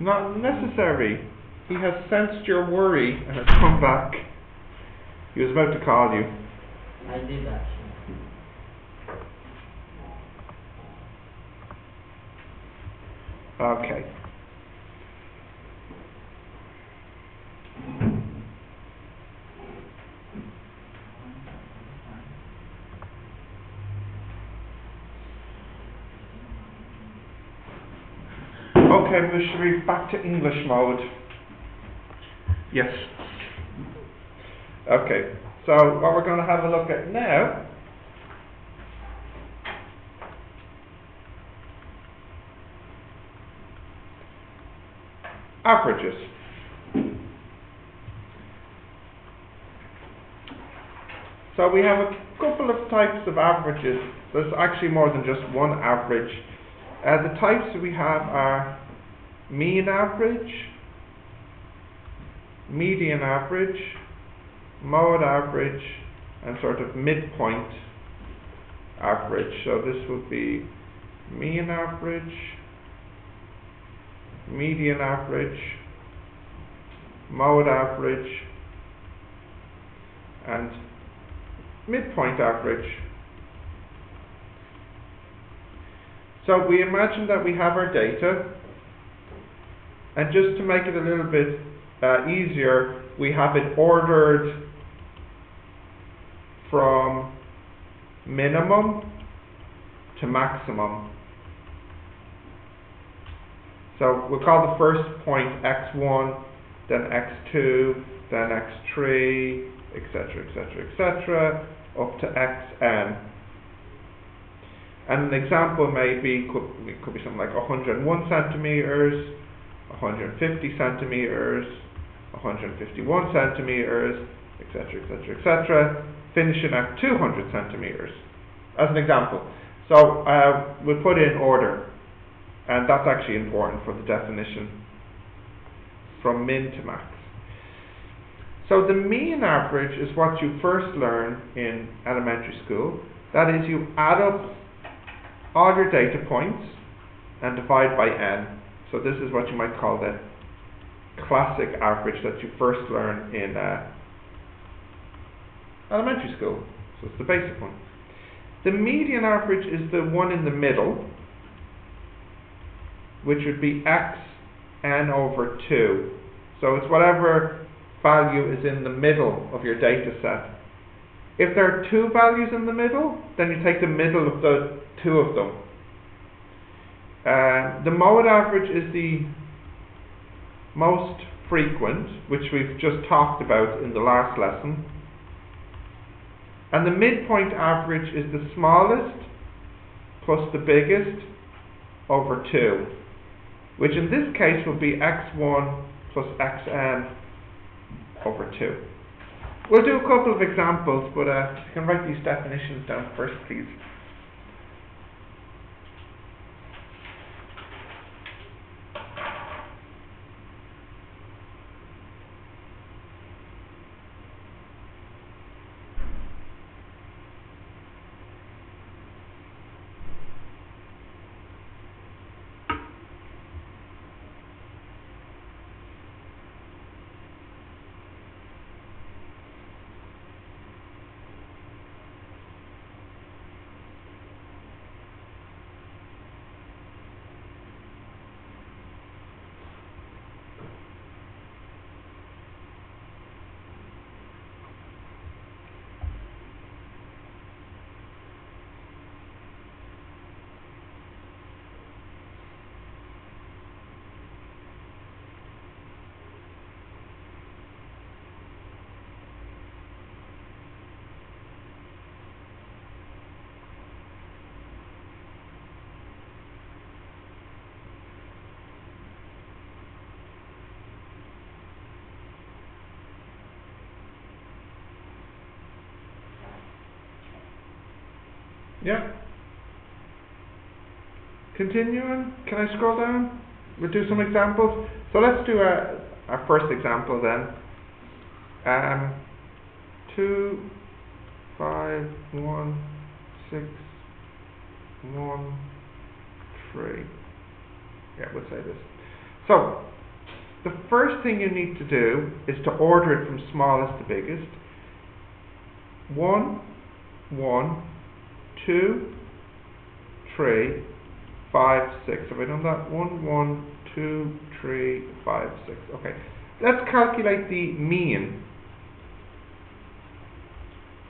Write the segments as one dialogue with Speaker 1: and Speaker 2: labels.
Speaker 1: Not necessary. He has sensed your worry and has come back. He was about to call you.
Speaker 2: I did actually.
Speaker 1: Okay. Okay, we should be back to English mode. Yes. Okay, so what we're going to have a look at now averages. So we have a couple of types of averages. There's actually more than just one average. The types we have are mean average, median average, mode average, and sort of midpoint average. So this would be mean average, median average, mode average, and midpoint average. So we imagine that we have our data, and just to make it a little bit easier, we have it ordered from minimum to maximum. So we'll call the first point x1, then x2, then x3, etc., etc., etc., up to xn. And an example could be something like 101 centimeters, 150 centimeters, 151 centimeters, etc., etc., etc., finishing at 200 centimeters, as an example. So we'll put in order, and that's actually important for the definition, from min to max. So the mean average is what you first learn in elementary school. That is, you add up all your data points and divide by n. So this is what you might call the classic average that you first learn in elementary school. So it's the basic one. The median average is the one in the middle, which would be xn over 2. So it's whatever value is in the middle of your data set. If there are two values in the middle, then you take the middle of the two of them. The mode average is the most frequent, which we've just talked about in the last lesson. And the midpoint average is the smallest plus the biggest over 2, which in this case will be x1 plus xn over 2. We'll do a couple of examples, but you can write these definitions down first, please. Yeah. Continuing, can I scroll down? We'll do some examples. So let's do our first example then. 2, 5, 1, 6, 1, 3. Yeah, we'll say this. So the first thing you need to do is to order it from smallest to biggest. 1, 1, 2, 3, 5, 6. Have I done that? 1, 1, 2, 3, 5, 6. Okay. Let's calculate the mean.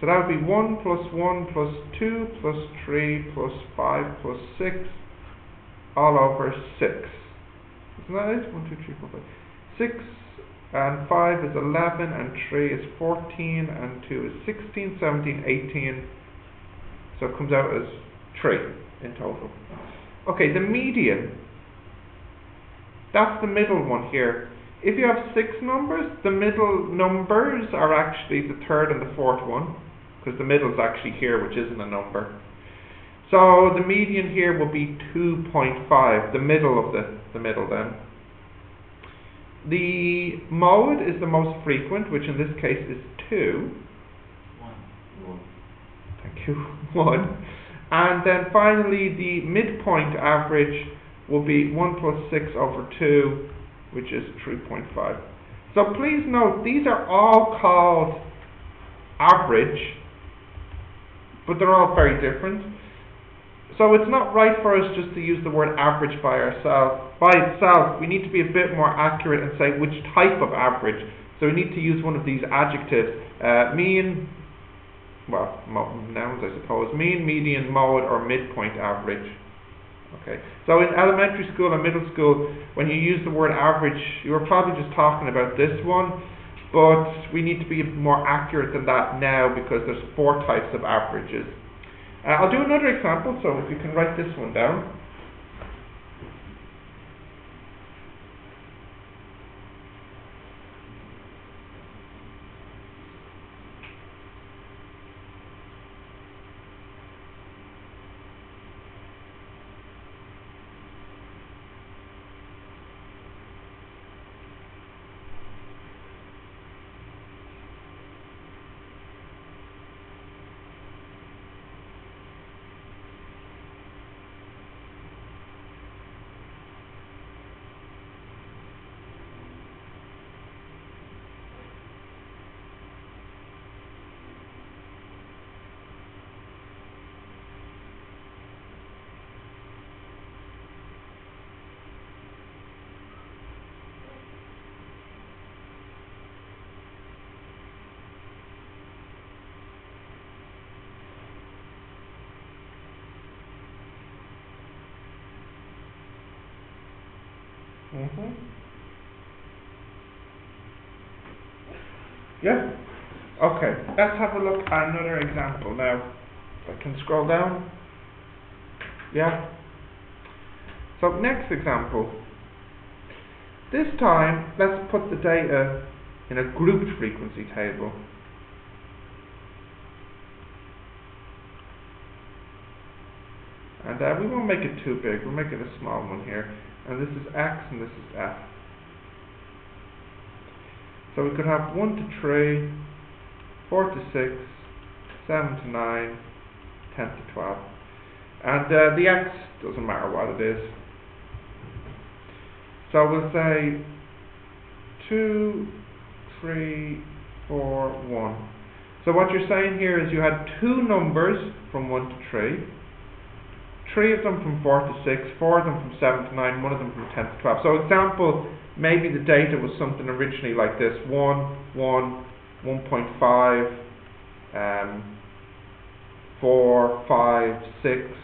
Speaker 1: So that would be 1 plus 1 plus 2 plus 3 plus 5 plus 6 all over 6. Isn't that it? 1, 2, 3, 4, 5. 6 and 5 is 11 and 3 is 14 and 2 is 16, 17, 18. So it comes out as 3 in total. Okay, the median, that's the middle one here. If you have 6 numbers, the middle numbers are actually the third and the fourth one, because the middle is actually here, which isn't a number. So the median here will be 2.5, the middle of the middle then. The mode is the most frequent, which in this case is 2.
Speaker 2: 1.
Speaker 1: Thank you. 1. And then finally the midpoint average will be 1 plus 6 over 2, which is 3.5. So please note, these are all called average, but they're all very different. So it's not right for us just to use the word average by itself. We need to be a bit more accurate and say which type of average. So we need to use one of these adjectives. Mean, well, nouns I suppose. Mean, median, mode, or midpoint average. Okay. So in elementary school and middle school, when you use the word average, you were probably just talking about this one. But we need to be more accurate than that now, because there's 4 types of averages. I'll do another example, so if you can write this one down. Yeah? Okay, let's have a look at another example now. If I can scroll down. Yeah? So next example. This time, let's put the data in a grouped frequency table. And we won't make it too big, we'll make it a small one here. And this is X and this is F. So we could have 1 to 3, 4 to 6, 7 to 9, 10 to 12. And the X doesn't matter what it is. So we'll say 2, 3, 4, 1. So what you're saying here is you had 2 numbers from 1 to 3. 3 of them from 4 to 6, 4 of them from 7 to 9, 1 of them from 10 to 12. So example, maybe the data was something originally like this: 1, 1, 1.5, 4, 5, 6,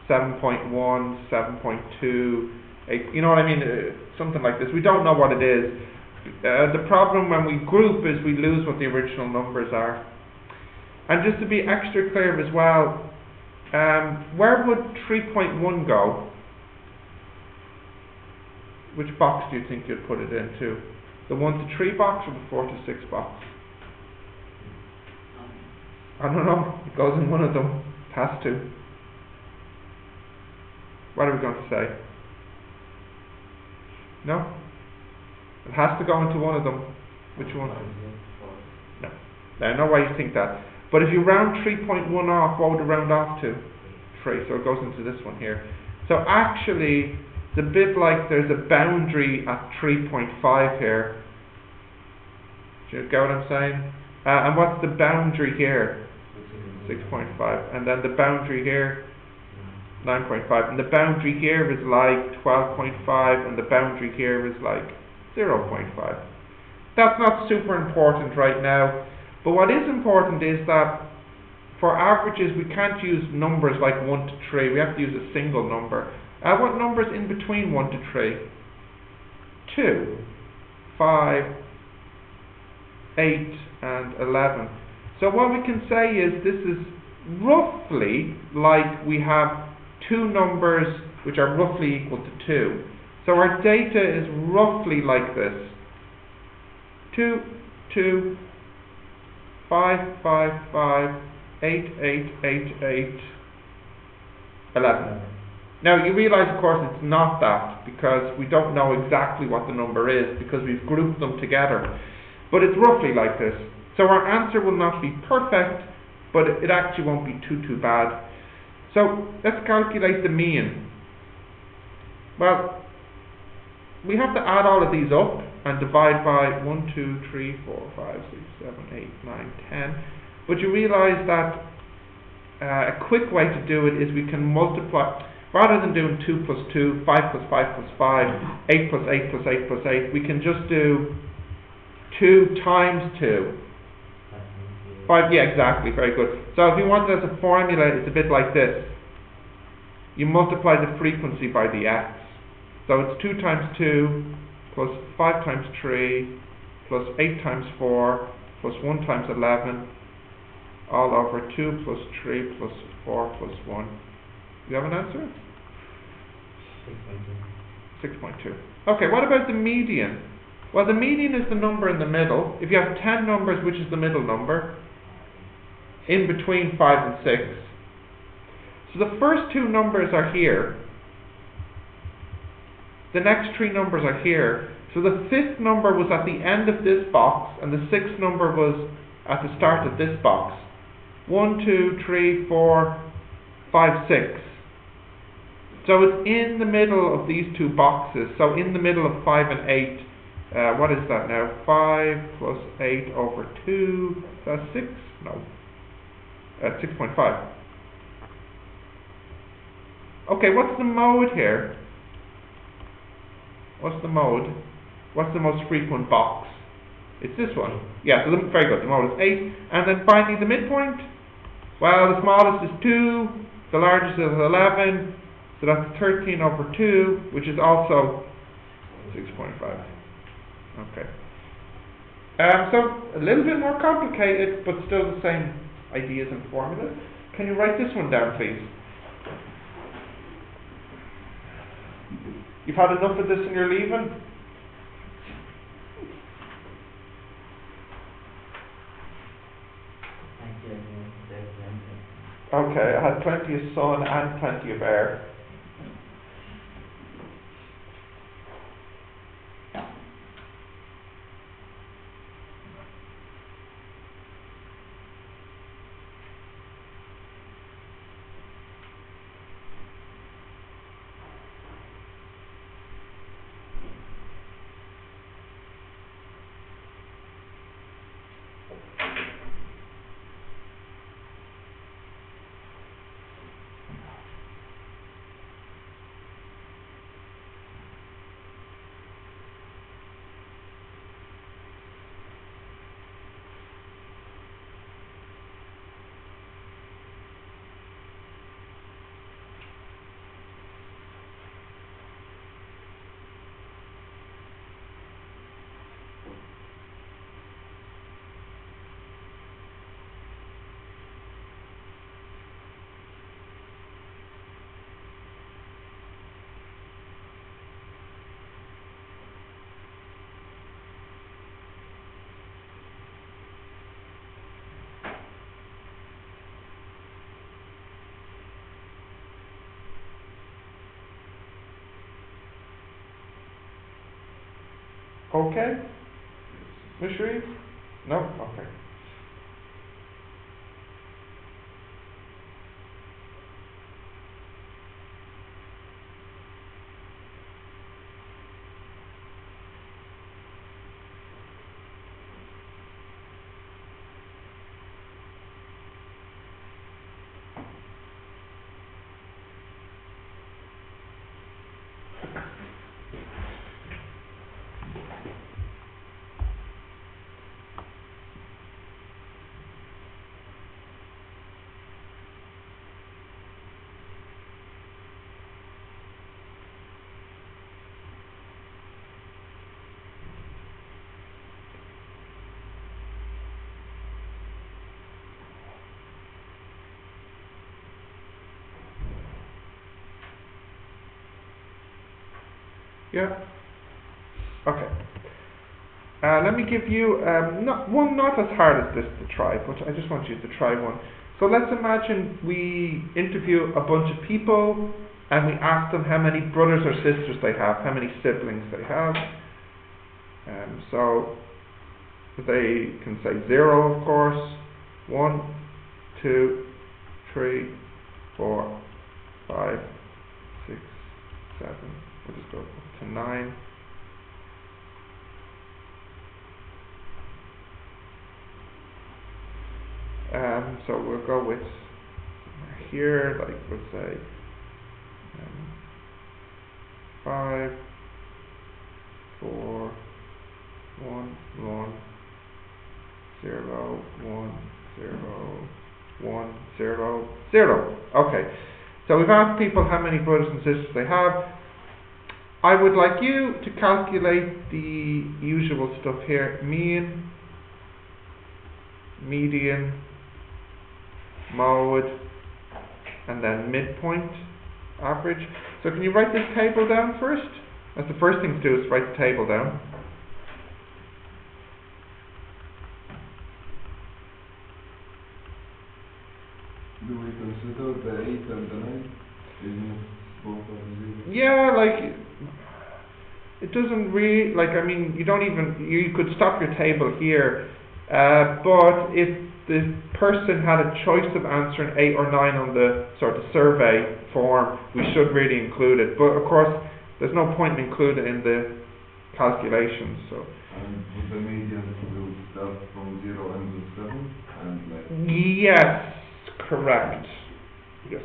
Speaker 1: 7.1, 7.2, 8, you know what I mean? Something like this. We don't know what it is. The problem when we group is we lose what the original numbers are. And just to be extra clear as well, where would 3.1 go? Which box do you think you'd put it into? The 1 to 3 box or the 4 to 6 box? I don't know. It goes in one of them. It has to. What are we going to say? No? It has to go into one of them. Which one? No. I know why you think that. But if you round 3.1 off, what would it round off to? 3. So it goes into this one here. So actually, It's a bit like there's a boundary at 3.5 here. Do you get what I'm saying? And what's the boundary here? 6.5. And then the boundary here? 9.5. And the boundary here is like 12.5, and the boundary here is like 0.5. That's not super important right now, but what is important is that for averages we can't use numbers like 1 to 3, we have to use a single number. What number is in between 1 to 3? 2, 5, 8 and 11. So what we can say is this is roughly like we have two numbers which are roughly equal to 2. So our data is roughly like this. 2, 2, 5, 5, 5, 8, 8, 8, 8, 11. Now you realise of course it's not that, because we don't know exactly what the number is because we've grouped them together. But it's roughly like this. So our answer will not be perfect, but it actually won't be too bad. So let's calculate the mean. Well, we have to add all of these up and divide by 1, 2, 3, 4, 5, 6, 7, 8, 9, 10. But you realise that a quick way to do it is we can multiply, rather than doing 2 plus 2, 5 plus 5 plus 5, 8 plus 8 plus 8 plus 8, we can just do 2 times 2. 5, yeah, exactly, very good. So if you want it as a formula, it's a bit like this. You multiply the frequency by the x. So it's 2 times 2 plus 5 times 3 plus 8 times 4 plus 1 times 11 all over 2 plus 3 plus 4 plus 1. You have an answer? 6.2. Okay, what about the median? Well, the median is the number in the middle. If you have 10 numbers, which is the middle number? In between 5 and 6. So the first two numbers are here. The next three numbers are here. So the fifth number was at the end of this box, and the sixth number was at the start of this box. 1, 2, 3, 4, 5, 6. So it's in the middle of these two boxes. So in the middle of 5 and 8. What is that now? 5 plus 8 over 2. That's 6? No. 6.5. Okay, what's the mode here? What's the mode? What's the most frequent box? It's this one. Yeah, so very good. The mode is 8. And then finally the midpoint? Well, the smallest is 2. The largest is 11. So that's 13 over 2, which is also 6.5. Okay. So a little bit more complicated, but still the same ideas and formulas. Can you write this one down, please? You've had enough of this in your leaving? Okay, I had plenty of sun and plenty of air. Okay? Mishri? No? Okay. Yeah? Okay. Let me give you not as hard as this to try, but I just want you to try one. So let's imagine we interview a bunch of people and we ask them how many brothers or sisters they have, how many siblings they have. So they can say 0, of course. 1, 2, 3, 4, 5, 6, 7. We'll just go up to 9. So we'll go with here, like we'll say 5, 4, 1, 1, 0, 1, 0, 1, 0, 0. Okay. So we've asked people how many brothers and sisters they have. I would like you to calculate the usual stuff here: mean, median, mode, and then midpoint, average. So can you write this table down first? That's the first thing to do, is write the table down.
Speaker 3: Do we consider the 8 and the 9? Even if both are 0?
Speaker 1: Yeah, like, it doesn't really, like, I mean, you don't even, you could stop your table here, but if the person had a choice of answering 8 or 9 on the sort of survey form, we should really include it. But of course, there's no point in including it in the calculations. So.
Speaker 3: And with the median, we'll start from 0 and 7, and like.
Speaker 1: Yes, correct. Yes.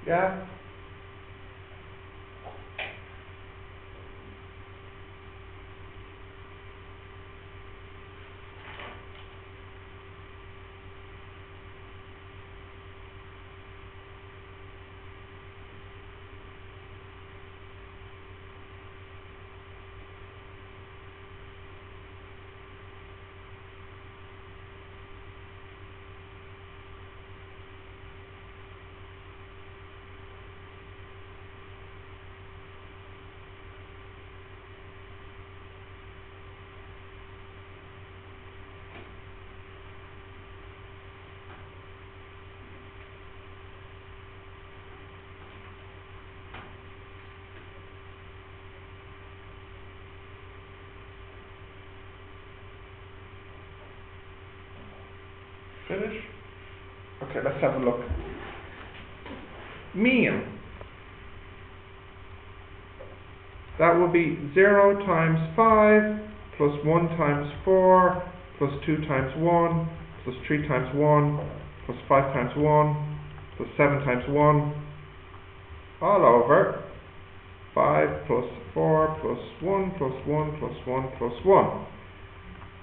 Speaker 1: Yeah. Finish? Okay, let's have a look. Mean. That will be 0 times 5 plus 1 times 4 plus 2 times 1 plus 3 times 1 plus 5 times 1 plus 7 times 1 all over 5 plus 4 plus 1 plus 1 plus 1 plus 1,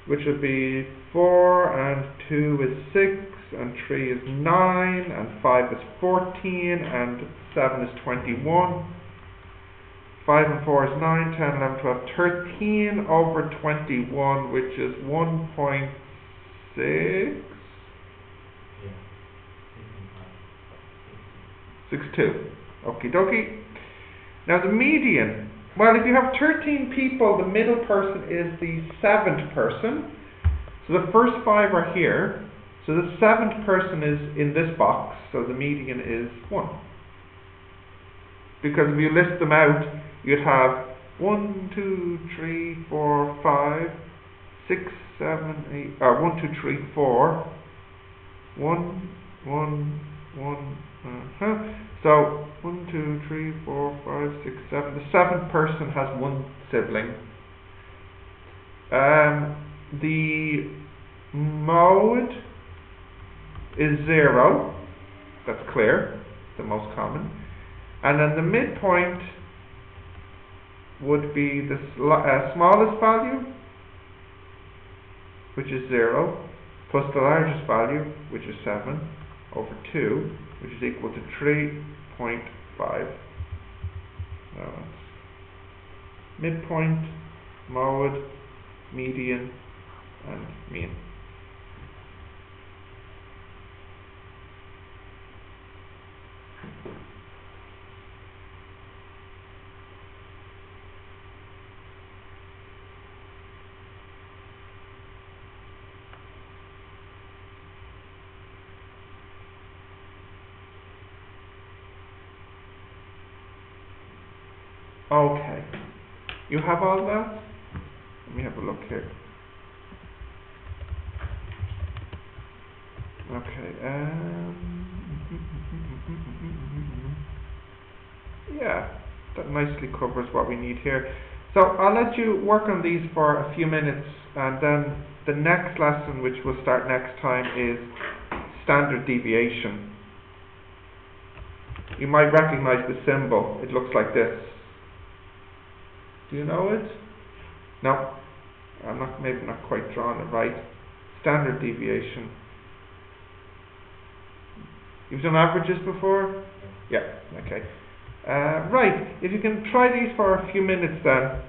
Speaker 1: which would be 4 and 2 is 6 and 3 is 9 and 5 is 14 and 7 is 21. 5 and 4 is 9, 10, 11, 12, 13 over 21, which is 1.6.
Speaker 2: Yeah.
Speaker 1: 62. Okie dokie. Now the median. Well, if you have 13 people, the middle person is the 7th person. So the first 5 are here. So the 7th person is in this box. So the median is 1. Because if you list them out, you'd have 1, 2, 3, 4, 5, 6, 7, 8. 1, 2, 3, 4. 1, 1, 1. So 1, 2, 3, 4, 5, 6, 7. The 7th person has 1 sibling. The mode is 0. That's clear. The most common. And then the midpoint would be the smallest value, which is 0, plus the largest value, which is 7, over 2, which is equal to 3.5. Now that's midpoint, mode, median, and mean. Okay, you have all that? Let me have a look here. Okay, yeah, that nicely covers what we need here. So I'll let you work on these for a few minutes, and then the next lesson, which we'll start next time, is standard deviation. You might recognize the symbol. It looks like this. Do you know it? No, I'm not, maybe not quite drawing it right. Standard deviation. You've done averages before? Yeah, okay. Right, if you can try these for a few minutes then,